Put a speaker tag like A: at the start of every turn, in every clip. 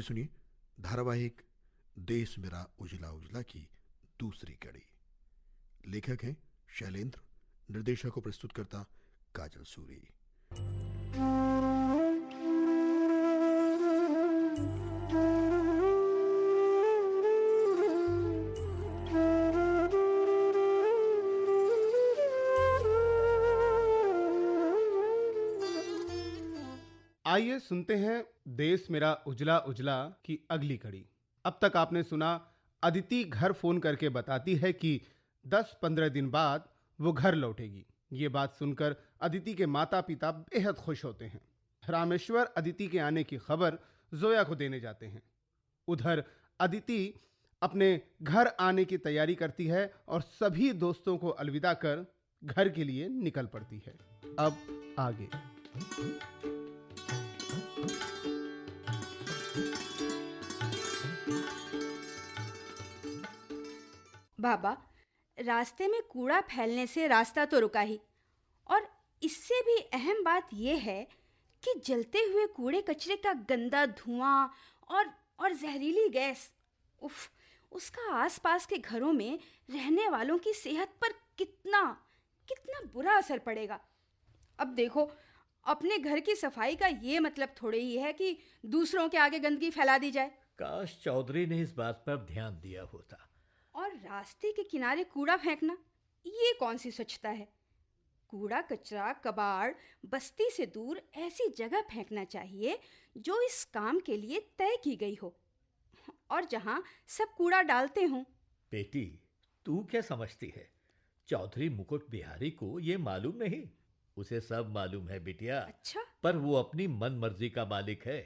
A: लीजिए सुनिए धारावाहिक देश मेरा उजला उजला की दूसरी कड़ी। लेखक हैं शैलेंद्र, निर्देशक को प्रस्तुत करता काजल सूरी।
B: आइए सुनते हैं देश मेरा उजला उजला की अगली कड़ी। अब तक आपने सुना अदिति घर फोन करके बताती है कि 10-15 दिन बाद वो घर लौटेगी। ये बात सुनकर अदिति के माता पिता बेहद खुश होते हैं। रामेश्वर अदिति के आने की खबर जोया को देने जाते हैं। उधर अदिति अपने घर आने की तैयारी करती है और सभी दोस्तों को अलविदा कर घर के लिए निकल पड़ती है। अब आगे।
C: बाबा, रास्ते में कूड़ा फैलने से रास्ता तो रुका ही, और इससे भी अहम बात यह है कि जलते हुए कूड़े कचरे का गंदा धुआं और जहरीली गैस, उफ, उसका आसपास के घरों में रहने वालों की सेहत पर कितना बुरा असर पड़ेगा। अब देखो, अपने घर की सफाई का ये मतलब थोड़े ही है कि दूसरों के आगे गंदगी फैला दी जाए।
D: काश चौधरी ने इस बात पर ध्यान दिया होता।
C: और रास्ते के किनारे कूड़ा फेंकना, ये कौन सी स्वच्छता है? कूड़ा कचरा कबाड़ बस्ती से दूर ऐसी जगह फेंकना चाहिए जो इस काम के लिए तय की गई हो और जहां सब कूड़ा डालते हों।
D: बेटी, तू क्या समझती है? चौधरी मुकुट बिहारी को ये मालूम नहीं? उसे सब मालूम है बिटिया।
C: अच्छा?
D: पर वो अपनी मन मर्जी का मालिक है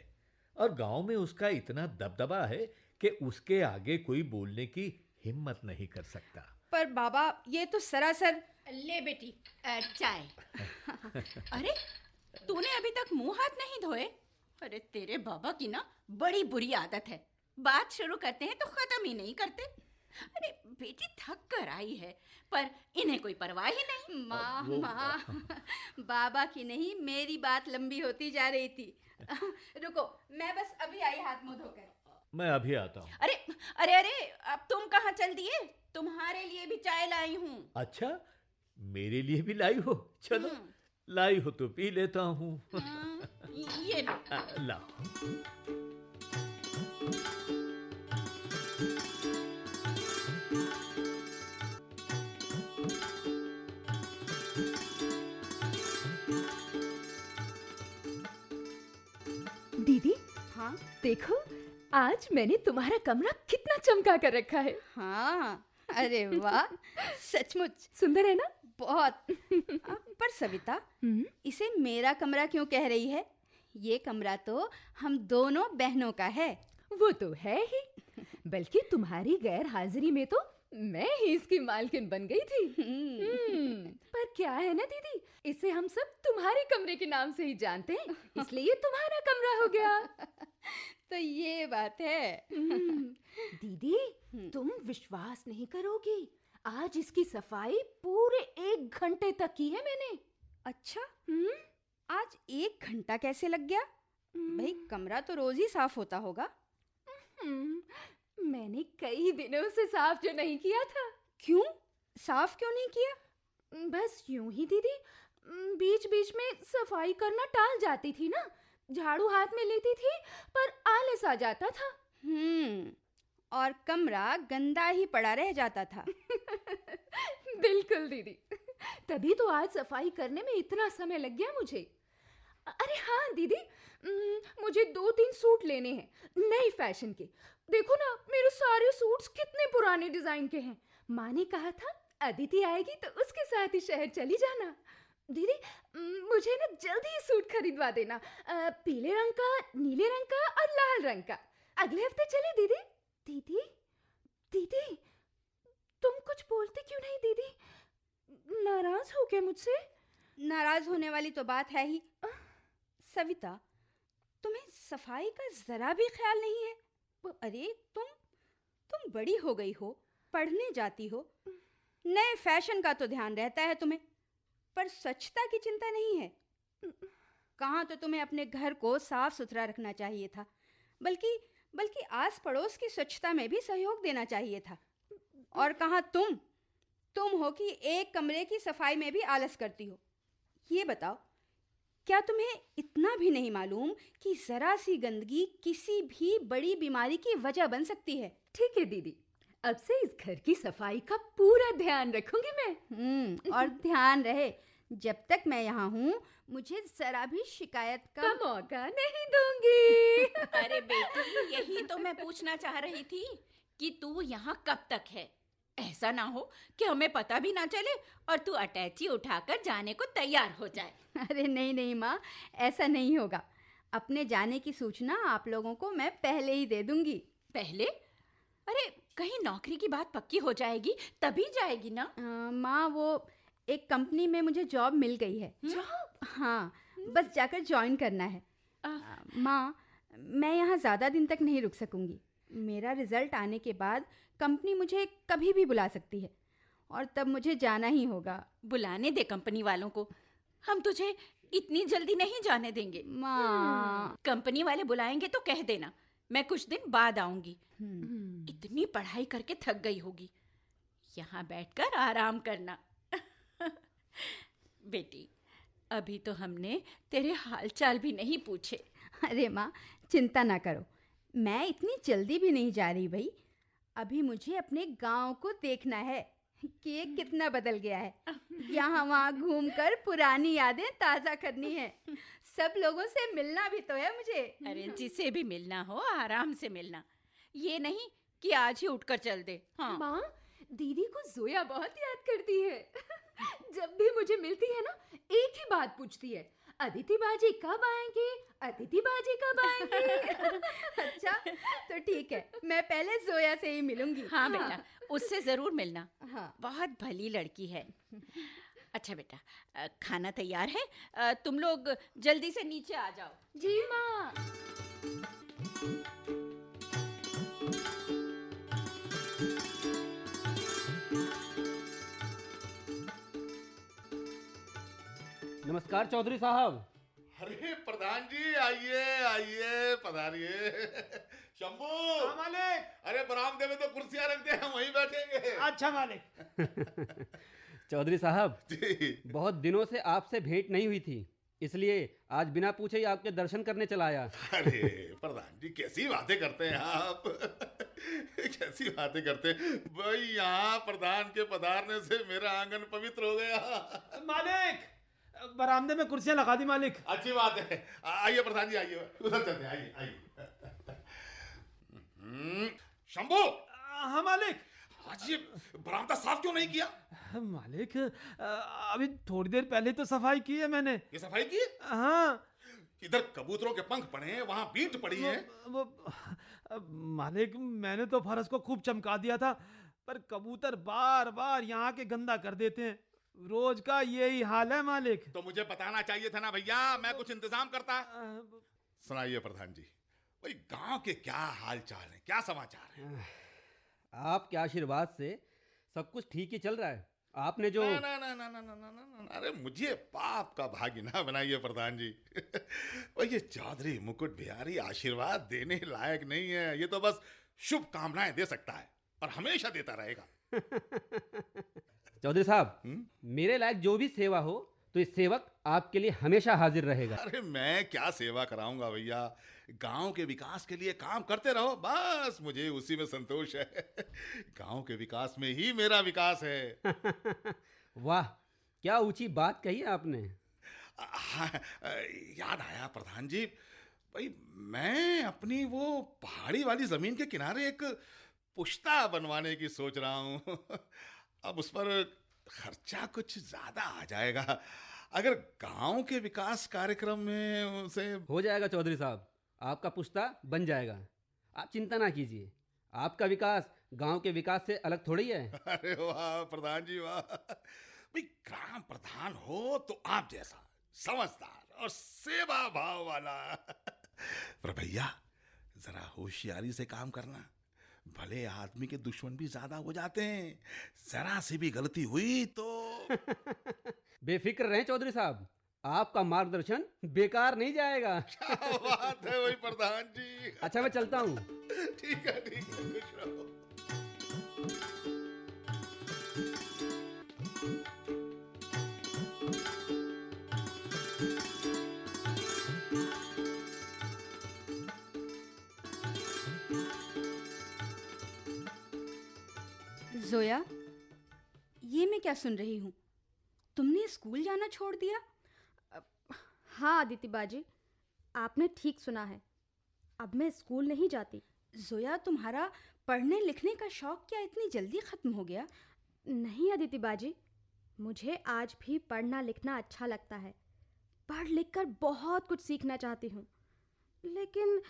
D: और गांव में उसका इतना दबदबा है कि उसके आगे कोई बोलने की हिम्मत नहीं कर सकता।
C: पर बाबा, ये तो सरासर।
E: ले बेटी, चाय। अरे, तूने अभी तक मुंह हाथ नहीं धोए? अरे तेरे बाबा की ना बड़ी बुरी आदत है, बात शुरू करते हैं तो खत्म ही नहीं करते। अरे बेटी थक कर आई है, पर इन्हें कोई परवाह ही नहीं।
C: माँ, बाबा की नहीं, मेरी बात लंबी होती जा रही थी। रुको, मैं बस अभी आई हाथ मुंह धोकर।
D: मैं अभी आता हूँ।
E: अरे अरे अरे, अब तुम कहाँ चल दिए? तुम्हारे लिए भी चाय लाई हूँ।
D: अच्छा, मेरे लिए भी लाई हो? चलो, लाई हो तो पी लेता हूँ।
E: ये लो।
D: लाओ।
F: दीदी,
C: हाँ
F: देखो आज मैंने तुम्हारा कमरा कितना चमका कर रखा है।
C: हाँ, अरे वाह, सचमुच
F: सुंदर है ना?
C: बहुत। पर सविता, इसे मेरा कमरा क्यों कह रही है? ये कमरा तो हम दोनों बहनों का है।
F: वो तो है ही, बल्कि तुम्हारी गैर हाजिरी में तो मैं ही इसकी मालकिन बन गई थी। पर क्या है ना दीदी, इसे हम सब तुम्हारे कमरे के नाम से ही जानते हैं, इसलिए ये तुम्हारा कमरा हो गया।
C: तो ये बात है।
F: दीदी, तुम विश्वास नहीं करोगी, आज इसकी सफाई पूरे 1 घंटे तक की है मैंने।
C: अच्छा? आज 1 घंटा कैसे लग गया? भाई, कमरा तो रोज ही साफ होता होगा।
F: मैंने कई दिनों से साफ जो नहीं किया था।
C: क्यों? साफ क्यों नहीं किया?
F: बस यूं ही दीदी, बीच बीच में सफाई करना टाल जाती थी ना। झाड़ू हाथ में लेती थी पर आलस आ जाता था।
C: और कमरा गंदा ही पड़ा रह जाता था।
F: बिल्कुल दीदी, तभी तो आज सफाई करने में इतना समय लग गया मुझे। अरे हाँ दीदी, मुझे 2-3 सूट लेने हैं, नए फैशन के। देखो ना, मेरे सारे सूट्स कितने पुराने डिजाइन के हैं। माँ ने कहा था अदिति आएगी तो उसके साथ ही शहर चली जाना। दीदी, मुझे ना जल्दी ही सूट खरीदवा देना, पीले रंग का, नीले रंग का और लाल रंग का। अगले हफ्ते चले दीदी। दीदी, दीदी, तुम कुछ बोलती क्यों नहीं दीदी? नाराज हो क्या मुझसे?
C: नाराज होने वाली तो बात है ही। सविता, तुम्हें सफाई का जरा भी ख्याल नहीं है? अरे तुम बड़ी हो गई हो, पढ़ने जाती हो, नए फैशन का तो ध्यान रहता है तुम्हें, पर स्वच्छता की चिंता नहीं है। कहाँ तो तुम्हें अपने घर को साफ सुथरा रखना चाहिए था, बल्कि बल्कि आस पड़ोस की स्वच्छता में भी सहयोग देना चाहिए था। और कहाँ तुम हो कि एक कमरे की सफाई में भी आलस करती हो। ये बताओ, क्या तुम्हें इतना भी नहीं मालूम कि जरा सी गंदगी किसी भी बड़ी बीमारी की वजह बन सकती है?
F: ठीक है दीदी, अब से इस घर की सफाई का पूरा ध्यान रखूंगी मैं।
C: और ध्यान रहे, जब तक मैं यहाँ हूँ मुझे जरा भी शिकायत
F: का
C: का
F: मौका नहीं दूंगी।
E: अरे बेटी, यही तो मैं पूछना चाह रही थी कि तू यहाँ कब तक है। ऐसा ना हो कि हमें पता भी ना चले और तू अटैची उठाकर जाने को तैयार हो जाए।
C: अरे नहीं नहीं माँ, ऐसा नहीं होगा। अपने जाने की सूचना आप लोगों को मैं पहले ही दे दूंगी।
E: पहले? अरे कहीं नौकरी की बात पक्की हो जाएगी तभी जाएगी ना?
C: माँ, वो एक कंपनी में मुझे जॉब मिल गई है।
F: जॉब?
C: हाँ, बस जाकर ज्वाइन करना है। माँ, मैं यहाँ ज़्यादा दिन तक नहीं रुक सकूंगी। मेरा रिजल्ट आने के बाद कंपनी मुझे कभी भी बुला सकती है और तब मुझे जाना ही होगा।
E: बुलाने दे कंपनी वालों को, हम तुझे इतनी जल्दी नहीं जाने देंगे।
C: माँ,
E: कंपनी वाले बुलाएंगे तो कह देना मैं कुछ दिन बाद आऊंगी। इतनी पढ़ाई करके थक गई होगी, यहाँ बैठकर आराम करना। बेटी, अभी तो हमने तेरे हालचाल भी नहीं पूछे।
C: अरे माँ, चिंता ना करो, मैं इतनी जल्दी भी नहीं जा रही भाई। अभी मुझे अपने गांव को देखना है कि ये कितना बदल गया है। यहाँ वहाँ घूमकर पुरानी यादें ताज़ा करनी है। सब लोगों से मिलना भी तो है मुझे।
E: अरे जिसे भी मिलना हो आराम से मिलना, ये नहीं कि आज ही उठकर चल दे। हाँ।
F: माँ, दीदी को जोया बहुत याद करती है। जब भी मुझे मिलती है ना, एक ही बात पूछती है, अदिति बाजी कब आएंगे, अदिति बाजी कब आएंगे।
C: अच्छा, तो ठीक है, मैं पहले जोया से ही मिलूंगी।
E: हाँ बेटा, उससे जरूर मिलना।
C: हाँ।
E: बहुत भली लड़की है। अच्छा बेटा, खाना तैयार है, तुम लोग जल्दी से नीचे आ जाओ।
F: जी माँ।
G: नमस्कार चौधरी साहब।
A: अरे प्रधान जी, आइए आइए, पधारिए। शंभू,
B: मालिक।
A: अरे बरामदे में तो कुर्सियां रख दे, हम वहीं बैठेंगे।
B: अच्छा मालिक।
G: चौधरी साहब,
A: जी।
G: बहुत दिनों से आपसे भेंट नहीं हुई थी, इसलिए आज बिना पूछे ही आपके दर्शन करने चला आया।
A: अरे प्रधान जी, कैसी बातें करते हैं आप। कैसी बातें करते हैं भाई। यहाँ प्रधान के पधारने से मेरा आंगन पवित्र हो गया।
B: मालिक, बरामदे में कुर्सियां लगा दी मालिक।
A: अच्छी बात है। आइए प्रधान जी, आइए, उधर चलते हैं, आइए आइए। शंभू।
B: हाँ मालिक।
A: आज ये बरामदा साफ क्यों नहीं किया?
B: मालिक, अभी थोड़ी देर पहले तो सफाई की है मैंने।
A: ये सफाई की?
B: हाँ।
A: इधर कबूतरों के पंख पड़े हैं, वहाँ बीट पड़ी है।
B: मालिक, मैंने तो फरस को खूब चमका दिया था, पर कबूतर बार बार यहाँ के गंदा कर देते हैं। रोज का यही हाल है मालिक।
A: तो मुझे बताना चाहिए था ना भैया, मैं कुछ इंतजाम करता। सुनाइए प्रधान जी, भाई गांव के क्या हाल चाल है, क्या समाचार है?
G: आपके आशीर्वाद से सब कुछ ठीक ही चल रहा है। आपने जो
A: ना ना ना ना ना ना ना ना ना, अरे मुझे पाप का भागी ना बनाइए प्रधान जी। भाई ये चौधरी मुकुट बिहारी आशीर्वाद देने लायक नहीं है, ये तो बस शुभ कामनाएं दे सकता है और हमेशा देता रहेगा।
G: चौधरी साहब, मेरे लायक जो भी सेवा हो तो इस सेवक आपके लिए हमेशा हाजिर रहेगा।
A: अरे मैं क्या सेवा कराऊंगा भैया, गांव के विकास के लिए काम करते रहो, बस मुझे उसी में संतोष है। गांव के विकास में ही मेरा विकास है।
G: वाह, क्या ऊंची बात कही आपने।
A: हाँ, याद आया प्रधान जी, भाई मैं अपनी वो पहाड़ी वाली जमीन के किनारे एक पुश्ता बनवाने की सोच रहा हूँ। अब उस पर खर्चा कुछ ज्यादा आ जाएगा। अगर गांव के विकास कार्यक्रम में उसे
G: हो जाएगा चौधरी साहब, आपका पुश्ता बन जाएगा। आप चिंता ना कीजिए, आपका विकास गांव के विकास से अलग थोड़ी है।
A: अरे वाह प्रधान जी वाह। भाई ग्राम प्रधान हो तो आप जैसा समझदार और सेवा भाव वाला। पर भैया जरा होशियारी से काम करना, भले आदमी के दुश्मन भी ज्यादा हो जाते हैं, जरा सी भी गलती हुई तो।
G: बेफिक्र रहें चौधरी साहब, आपका मार्गदर्शन बेकार नहीं जाएगा।
A: क्या बात है वही प्रधान जी।
G: अच्छा मैं चलता हूँ।
A: ठीक है खुश रहो।
C: जोया, ये मैं क्या सुन रही हूँ? तुमने स्कूल जाना छोड़ दिया?
H: हाँ अदिति बाजी, आपने ठीक सुना है। अब मैं स्कूल नहीं जाती।
C: जोया, तुम्हारा पढ़ने लिखने का शौक क्या इतनी जल्दी खत्म हो गया?
H: नहीं अदिति बाजी, मुझे आज भी पढ़ना लिखना अच्छा लगता है। पढ़ लिख कर बहुत कुछ सीखना चाहती हूँ, लेकिन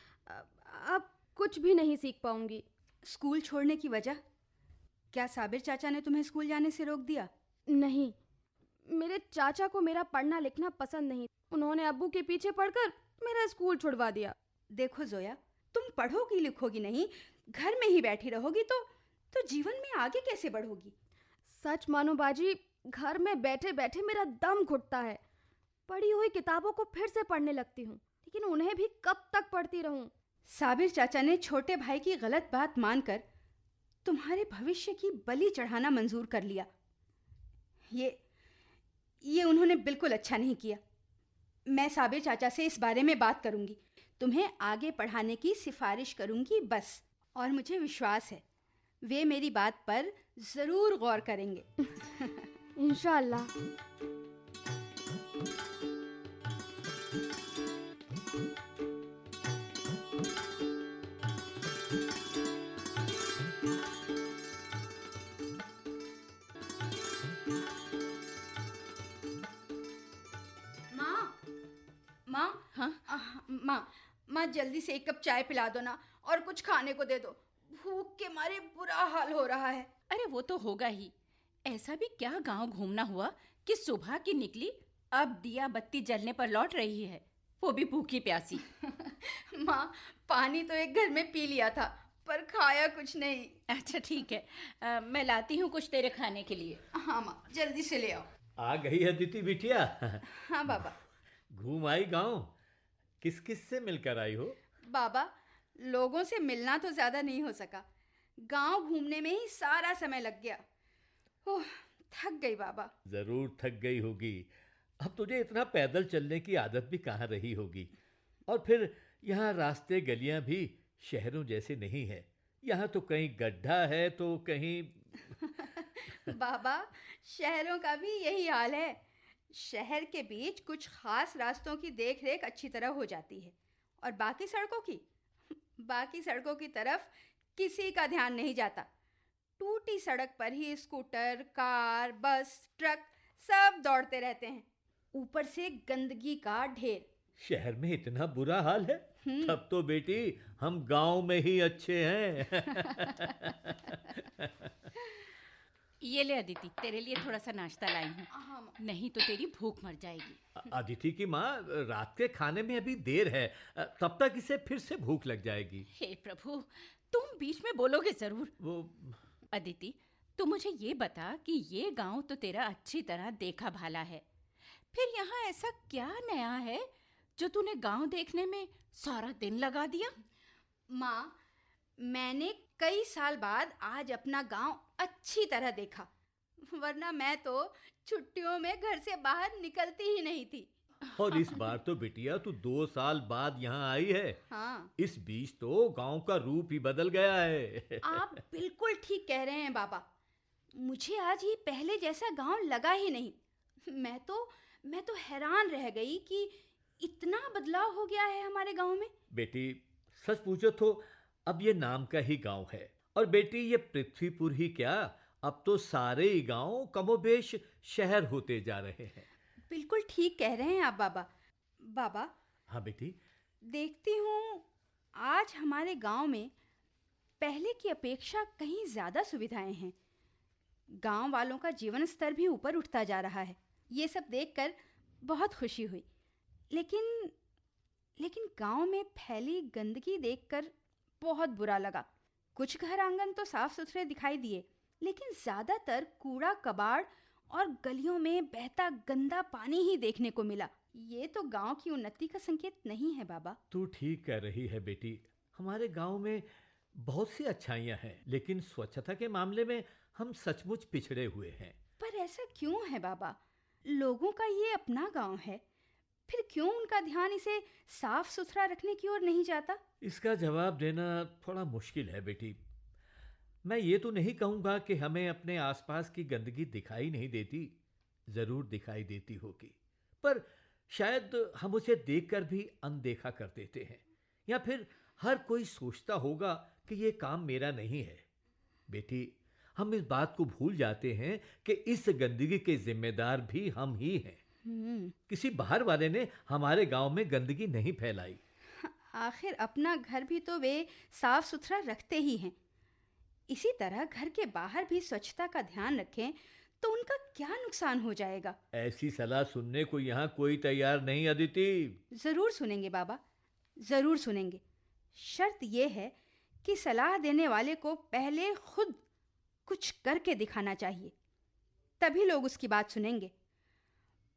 H: अब कुछ भी नहीं सीख पाऊंगी।
C: स्कूल छोड़ने की वजह? क्या साबिर चाचा ने तुम्हें स्कूल जाने से रोक दिया?
H: नहीं, मेरे चाचा को मेरा पढ़ना लिखना पसंद नहीं। उन्होंने अब्बू के पीछे पड़कर मेरा स्कूल छुड़वा दिया।
C: देखो जोया, तुम पढ़ोगी लिखोगी नहीं, घर में ही बैठी रहोगी तो जीवन में आगे कैसे बढ़ोगी?
H: सच मानो बाजी, घर में बैठे बैठे मेरा दम घुटता है। पढ़ी हुई किताबों को फिर से पढ़ने लगती हूँ, लेकिन उन्हें भी कब तक पढ़ती रहूं?
C: साबिर चाचा ने छोटे भाई की गलत बात मानकर तुम्हारे भविष्य की बलि चढ़ाना मंजूर कर लिया। ये उन्होंने बिल्कुल अच्छा नहीं किया। मैं साबिर चाचा से इस बारे में बात करूंगी, तुम्हें आगे पढ़ाने की सिफारिश करूंगी बस। और मुझे विश्वास है वे मेरी बात पर जरूर गौर करेंगे।
H: इंशाअल्लाह।
C: माँ जल्दी से एक कप चाय पिला दो ना, और कुछ खाने को दे दो। भूख के मारे बुरा हाल हो रहा है।
E: अरे वो तो होगा ही। ऐसा भी क्या गांव घूमना हुआ कि सुबह की निकली, अब दिया बत्ती जलने पर लौट रही है, वो भी भूखी प्यासी।
C: माँ, पानी तो एक घर में पी लिया था, पर खाया कुछ नहीं।
E: अच्छा ठीक है, मैं लाती हूँ कुछ तेरे खाने के लिए।
C: हाँ माँ, जल्दी से ले आओ।
D: आ गई है दीदी बिटिया।
C: हाँ बाबा।
D: घूम आई गांव? किस किस से मिलकर आई हो?
C: बाबा, लोगों से मिलना तो ज्यादा नहीं हो सका, गांव घूमने में ही सारा समय लग गया। ओह, थक गई बाबा।
D: जरूर थक गई होगी। अब तुझे इतना पैदल चलने की आदत भी कहाँ रही होगी। और फिर यहाँ रास्ते गलियां भी शहरों जैसे नहीं है। यहाँ तो कहीं गड्ढा है तो कहीं
C: बाबा, शहरों का भी यही हाल है। शहर के बीच कुछ खास रास्तों की देखरेख अच्छी तरह हो जाती है, और बाकी सड़कों की तरफ किसी का ध्यान नहीं जाता। टूटी सड़क पर ही स्कूटर, कार, बस, ट्रक सब दौड़ते रहते हैं। ऊपर से गंदगी का ढेर।
D: शहर में इतना बुरा हाल है? तब तो बेटी हम गांव में ही अच्छे हैं।
E: ये ले अदिति, तेरे लिए थोड़ा सा नाश्ता लाई हूँ, नहीं तो तेरी भूख मर जाएगी।
D: अदिति की माँ, रात के खाने में अभी देर है, तब तक इसे फिर से भूख लग जाएगी।
E: हे प्रभु, तुम बीच में बोलोगे जरूर।
D: वो
E: अदिति, तू मुझे ये बता कि ये गांव तो तेरा अच्छी तरह देखा भाला है, फिर यहाँ ऐसा क्या नया है जो तूने गांव देखने में सारा दिन लगा दिया?
C: माँ, मैंने कई साल बाद आज अपना गांव अच्छी तरह देखा, वरना मैं तो छुट्टियों में घर से बाहर निकलती ही नहीं थी।
D: और इस बार तो बिटिया तू 2 साल बाद यहाँ आई है।
C: हाँ।
D: इस बीच तो गांव का रूप ही बदल गया है।
C: आप बिल्कुल ठीक कह रहे हैं बाबा। मुझे आज ये पहले जैसा गांव लगा ही नहीं। मैं तो हैरान रह गई कि इतना बदलाव हो गया है हमारे गांव में।
D: बेटी, सच पूछो तो अब ये नाम का ही गांव है। और बेटी, ये पृथ्वीपुर ही क्या, अब तो सारे ही गांव कमोबेश शहर होते जा रहे हैं।
C: बिल्कुल ठीक कह रहे हैं आप बाबा।
D: हाँ बेटी।
C: देखती हूँ आज हमारे गांव में पहले की अपेक्षा कहीं ज़्यादा सुविधाएं हैं। गांव वालों का जीवन स्तर भी ऊपर उठता जा रहा है। ये सब देखकर बहुत खुशी हुई। लेकिन गांव में फैली गंदगी देखकर बहुत बुरा लगा। कुछ घर आंगन तो साफ सुथरे दिखाई दिए, लेकिन ज़्यादातर कूड़ा कबाड़ और गलियों में बहता गंदा पानी ही देखने को मिला। ये तो गांव की उन्नति का संकेत नहीं है बाबा।
D: तू ठीक कह रही है बेटी। हमारे गांव में बहुत सी अच्छाइयां हैं, लेकिन स्वच्छता के मामले में हम सचमुच पिछड़े हुए हैं।
C: पर ऐसा क्यों है बाबा? लोगों का ये अपना गांव है, फिर क्यों उनका ध्यान इसे साफ सुथरा रखने की ओर नहीं जाता?
D: इसका जवाब देना थोड़ा मुश्किल है बेटी। मैं ये तो नहीं कहूँगा कि हमें अपने आसपास की गंदगी दिखाई नहीं देती, ज़रूर दिखाई देती होगी, पर शायद हम उसे देखकर भी अनदेखा कर देते हैं, या फिर हर कोई सोचता होगा कि ये काम मेरा नहीं है। बेटी, हम इस बात को भूल जाते हैं कि इस गंदगी के जिम्मेदार भी हम ही हैं। किसी बाहर वाले ने हमारे गांव में गंदगी नहीं फैलाई।
C: आखिर अपना घर भी तो वे साफ सुथरा रखते ही हैं। इसी तरह घर के बाहर भी स्वच्छता का ध्यान रखें तो उनका क्या नुकसान हो जाएगा?
D: ऐसी सलाह सुनने को यहाँ कोई तैयार नहीं अदिति।
C: जरूर सुनेंगे बाबा, जरूर सुनेंगे। शर्त यह है कि सलाह देने वाले को पहले खुद कुछ करके दिखाना चाहिए, तभी लोग उसकी बात सुनेंगे।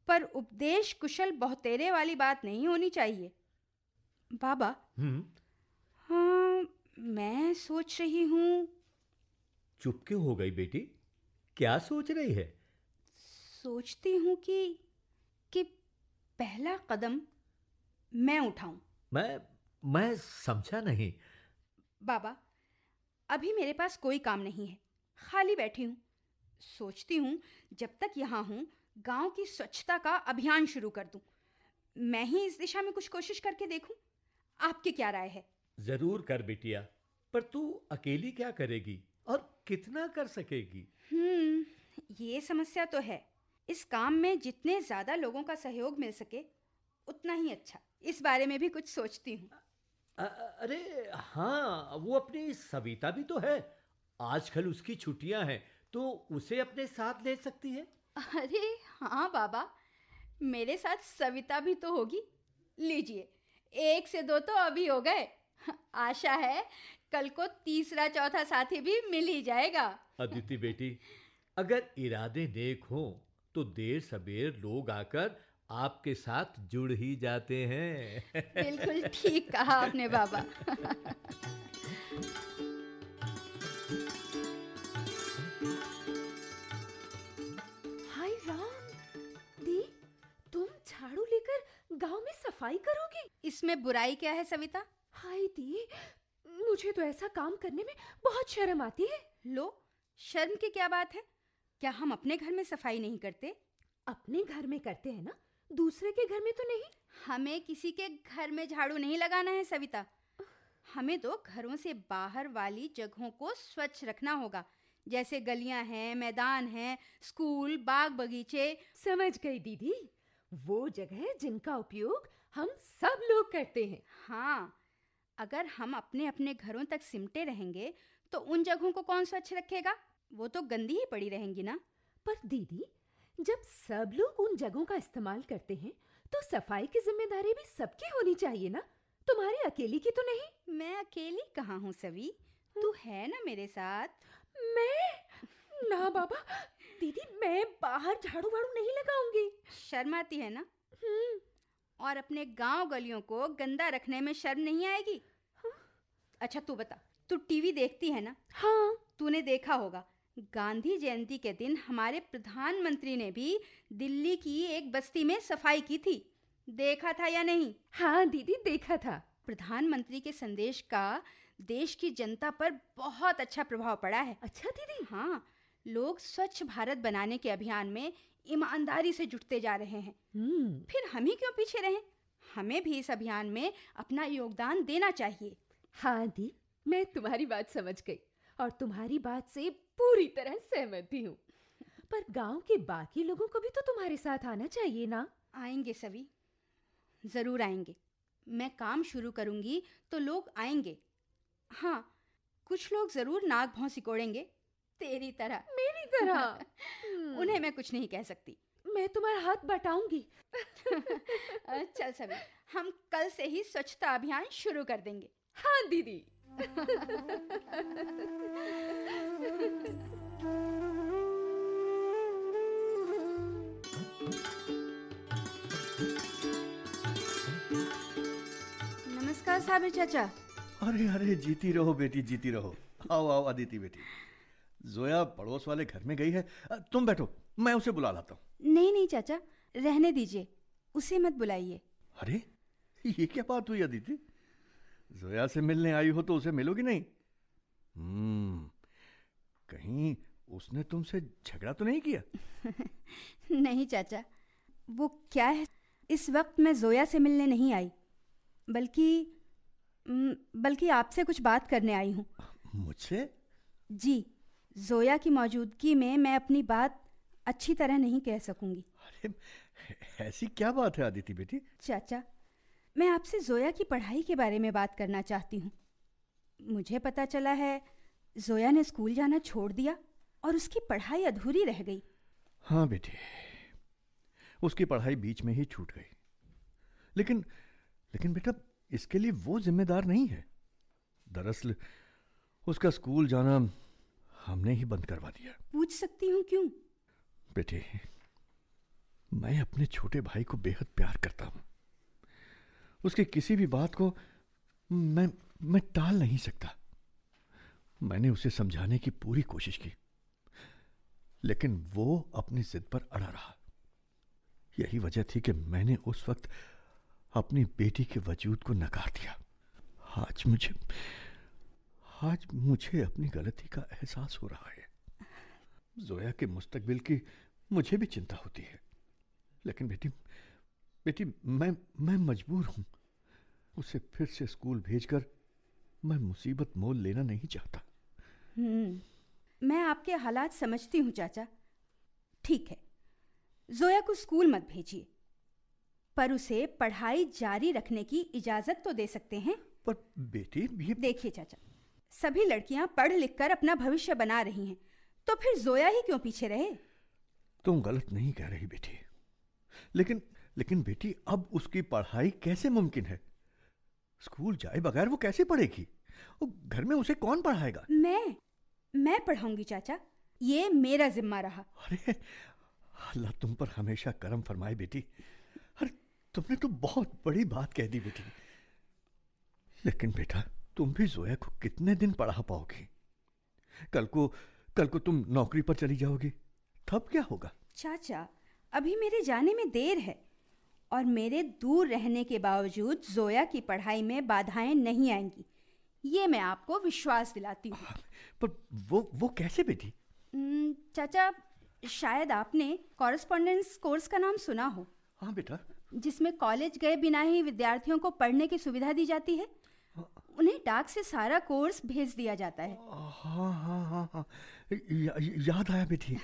C: पर उपदेश कुशल बहुतेरे वाली बात नहीं होनी चाहिए। बाबा, हाँ, मैं सोच रही हूँ।
D: चुप क्यों हो गई बेटी? क्या सोच रही है?
C: सोचती हूँ कि पहला कदम मैं उठाऊं।
D: मैं समझा नहीं।
C: बाबा, अभी मेरे पास कोई काम नहीं है, खाली बैठी हूँ। सोचती हूँ जब तक यहाँ हूँ गांव की स्वच्छता का अभियान शुरू कर दूं। मैं ही इस दिशा में कुछ कोशिश करके देखूं। आपकी क्या राय है?
D: जरूर कर बिटिया, पर तू अकेली क्या करेगी और कितना कर सकेगी?
C: ये समस्या तो है। इस काम में जितने ज्यादा लोगों का सहयोग मिल सके उतना ही अच्छा। इस बारे में भी कुछ सोचती हूँ।
D: अरे हाँ, वो अपनी सविता भी तो है। आजकल उसकी छुट्टियां हैं, तो उसे अपने साथ ले सकती है।
C: अरे हाँ बाबा, मेरे साथ सविता भी तो होगी। लीजिए, 1 से 2 तो अभी हो गए। आशा है कल को तीसरा चौथा साथी भी मिल ही जाएगा।
D: अदिति बेटी, अगर इरादे नेक हों तो देर सबेर लोग आकर आपके साथ जुड़ ही जाते हैं।
C: बिल्कुल ठीक कहा आपने बाबा।
F: हाय राम, दी, तुम झाड़ू लेकर गांव में सफाई करोगी?
C: इसमें बुराई क्या है सविता?
F: हाय दी, मुझे तो ऐसा काम करने में बहुत शर्म आती है।
C: लो, शर्म की क्या बात है? क्या हम अपने घर में सफाई नहीं करते?
F: अपने घर में करते हैं ना, दूसरे के घर में तो नहीं।
C: हमें किसी के घर में झाड़ू नहीं लगाना है सविता। हमें तो घरों से बाहर वाली जगहों को स्वच्छ रखना होगा, जैसे गलियां हैं, मैदान हैं, स्कूल, बाग बगीचे।
F: समझ गई दीदी, वो जगह जिनका उपयोग हम सब लोग करते हैं।
C: हाँ, अगर हम अपने अपने घरों तक सिमटे रहेंगे तो उन जगहों को कौन स्वच्छ रखेगा? वो तो गंदी ही पड़ी रहेंगी ना।
F: पर दीदी, जब सब लोग उन जगहों का इस्तेमाल करते हैं तो सफाई की जिम्मेदारी भी सबकी होनी चाहिए ना, तुम्हारी अकेली की तो नहीं।
C: मैं अकेली कहाँ हूँ सवी, तू है ना मेरे साथ।
F: मैं ना बाबा, दीदी मैं बाहर झाड़ू वाड़ू नहीं लगाऊंगी।
C: शर्म आती है ना? और अपने गांव गलियों को गंदा रखने में शर्म नहीं आएगी? अच्छा तू बता, तू टीवी देखती है ना?
F: हाँ।
C: तूने देखा होगा, गांधी जयंती के दिन हमारे प्रधानमंत्री ने भी दिल्ली की एक बस्ती में सफाई की थी। देखा था या नहीं?
F: हाँ दीदी, देखा था।
C: प्रधानमंत्री के संदेश का देश की जनता पर बहुत अच्छा प्रभाव पड़ा है।
F: अच्छा दीदी?
C: हाँ, लोग स्वच्छ भारत बनाने के अभियान में ईमानदारी से जुटते जा रहे हैं। फिर हम ही क्यों पीछे रहें? हमें भी इस अभियान में अपना योगदान देना चाहिए।
F: हाँ दी, मैं तुम्हारी बात समझ गई और तुम्हारी बात से पूरी तरह सहमत भी हूँ। पर गांव के बाकी लोगों को भी तो तुम्हारे साथ आना चाहिए ना?
C: आएंगे सभी, जरूर आएंगे। मैं काम शुरू करूंगी तो लोग आएंगे। हाँ, कुछ लोग जरूर नाक भौं सिकोड़ेंगे, तेरी तरह।
F: मेरी तरह?
C: उन्हें मैं कुछ नहीं कह सकती।
F: मैं तुम्हारा हाथ बटाऊंगी।
C: चल सभी, हम कल से ही स्वच्छता अभियान शुरू कर देंगे।
F: हाँ दीदी।
C: साबिर चाचा।
I: अरे अरे, जीती रहो बेटी, जीती रहो। आओ आओ अदिति बेटी। जोया पड़ोस वाले घर में गई है, तुम बैठो, मैं उसे बुला लाता हूँ।
C: नहीं नहीं चाचा, रहने दीजिए, उसे मत बुलाइए।
I: अरे ये क्या बात हुई अदिति? जोया से मिलने आई हो तो उसे मिलोगी नहीं? कहीं उसने तुमसे झगड़ा तो नहीं किया?
C: नहीं चाचा, वो क्या है, इस वक्त मैं जोया से मिलने नहीं आई, बल्कि आपसे कुछ बात करने आई हूँ।
I: मुझसे?
C: जी, जोया की मौजूदगी में मैं अपनी बात अच्छी तरह नहीं कह सकूंगी।
I: अरे ऐसी क्या बात है अदिति बेटी?
C: चाचा, मैं आपसे जोया की पढ़ाई के बारे में बात करना चाहती हूँ। मुझे पता चला है जोया ने स्कूल जाना छोड़ दिया और उसकी पढ़ाई अधूरी रह गई।
I: हाँ बेटी, उसकी पढ़ाई बीच में ही छूट गई। लेकिन बेटा, इसके लिए वो जिम्मेदार नहीं है। दरअसल उसका स्कूल जाना हमने ही बंद करवा दिया।
C: पूछ सकती हूँ क्यों?
I: बेटे, मैं अपने छोटे भाई को बेहद प्यार करता हूं। उसकी किसी भी बात को मैं टाल नहीं सकता। मैंने उसे समझाने की पूरी कोशिश की, लेकिन वो अपनी जिद पर अड़ा रहा। यही वजह थी कि मैंने उस वक्त अपनी बेटी के वजूद को नकार दिया। आज मुझे अपनी गलती का एहसास हो रहा है। जोया के मुस्तकबिल की मुझे भी चिंता होती है, लेकिन बेटी मैं मजबूर हूं। उसे फिर से स्कूल भेजकर मैं मुसीबत मोल लेना नहीं चाहता।
C: मैं आपके हालात समझती हूँ चाचा। ठीक है, जोया को स्कूल मत भेजिए, पर उसे पढ़ाई जारी रखने की इजाजत तो दे सकते हैं।
I: पर बेटी, ये
C: देखिए चाचा, सभी लड़कियां पढ़ लिख कर अपना भविष्य बना रही हैं, तो फिर जोया ही क्यों पीछे रहे?
I: तुम गलत नहीं कह रही बेटी, लेकिन बेटी, अब उसकी पढ़ाई कैसे मुमकिन है? स्कूल जाए बगैर वो कैसे पढ़ेगी? घर में उसे कौन पढ़ाएगा?
C: मैं पढ़ाऊंगी चाचा, ये मेरा जिम्मा रहा।
I: अरे अल्लाह तुम पर हमेशा करम फरमाए बेटी। अरे तुमने तो बहुत बड़ी बात कह दी बेटी। लेकिन बेटा, तुम भी जोया को कितने दिन पढ़ा पाओगी? कल को तुम नौकरी पर चली जाओगी, तब क्या होगा?
C: चाचा, अभी मेरे जाने में देर है, और मेरे दूर रहने के बावजूद जोया की पढ़ाई में बाधाएं नहीं आएंगी, ये मैं आपको विश्वास दिलाती हूँ।
I: पर वो कैसे बेटी?
C: चाचा, शायद आपने कॉरेस्पॉन्डेंस कोर्स का नाम सुना हो।
I: हाँ बेटा।
C: जिसमें कॉलेज गए बिना ही विद्यार्थियों को पढ़ने की सुविधा दी जाती है। उन्हें डाक से सारा कोर्स भेज दिया जाता है।
I: हाँ, याद आया बेटी।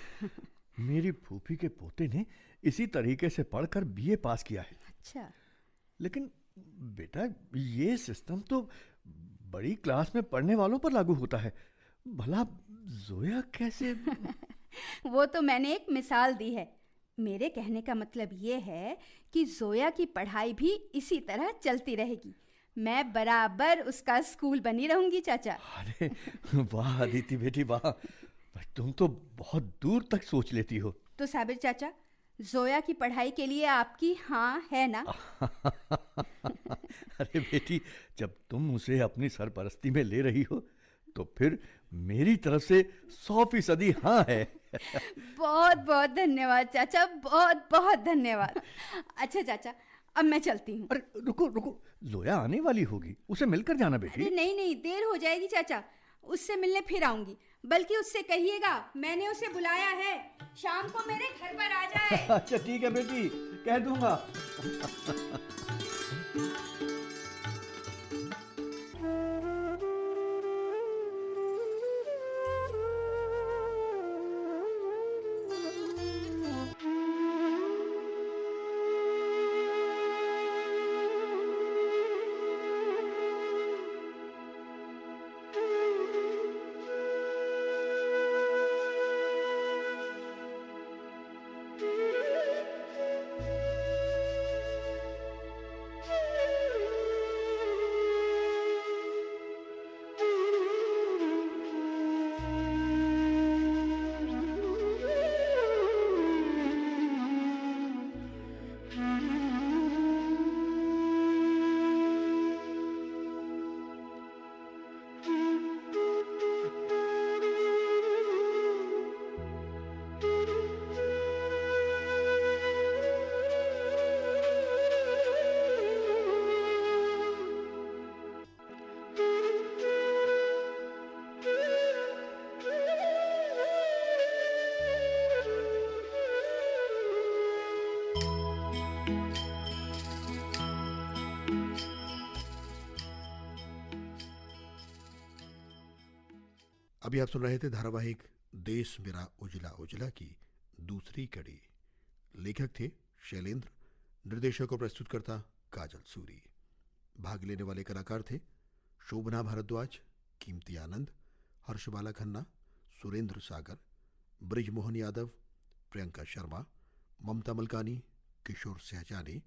I: मेरी फूफी के पोते ने इसी तरीके से पढ़कर बीए पास किया है।
C: अच्छा।
I: लेकिन बेटा, ये सिस्टम तो बड़ी क्लास में पढ़ने वालों पर लागू होता है, भला जोया कैसे?
C: वो तो मैंने एक मिसाल दी है। मेरे कहने का मतलब ये है कि जोया की पढ़ाई भी इसी तरह चलती रहेगी। मैं बराबर उसका स्कूल बनी रहूंगी चाचा।
I: अरे वाह अदिति बेटी वाह, तुम तो बहुत दूर तक सोच लेती हो।
C: तो साबिर चाचा, जोया की पढ़ाई के लिए आपकी हाँ है ना?
I: अरे बेटी, जब तुम उसे अपनी सरपरस्ती में ले रही हो तो फिर मेरी तरफ से 100% हाँ है।
C: बहुत बहुत धन्यवाद चाचा, बहुत बहुत धन्यवाद। अच्छा चाचा, अब मैं चलती हूँ।
I: अरे रुको, जोया आने वाली होगी, उसे मिलकर जाना बेटी।
C: अरे नहीं, देर हो जाएगी चाचा, उससे मिलने फिर आऊंगी। बल्कि उससे कहिएगा मैंने उसे बुलाया है, शाम को मेरे घर पर आ जाए।
I: अच्छा ठीक है बेटी, कह दूंगा।
J: अभी आप सुन रहे थे धारावाहिक देश मेरा उजला उजला की दूसरी कड़ी। लेखक थे शैलेंद्र, निर्देशक और प्रस्तुतकर्ता काजल सूरी। भाग लेने वाले कलाकार थे शोभना भारद्वाज, कीमती आनंद, हर्षबाला खन्ना, सुरेंद्र सागर, ब्रिजमोहन यादव, प्रियंका शर्मा, ममता मलकानी, किशोर सहजानी,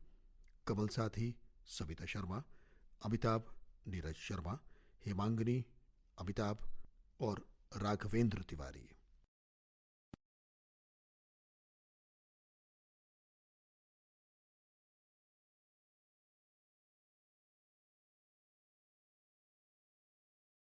J: कमल साथी, सविता शर्मा, अमिताभ, नीरज शर्मा, हेमांगनी, अमिताभ और राघवेंद्र तिवारी।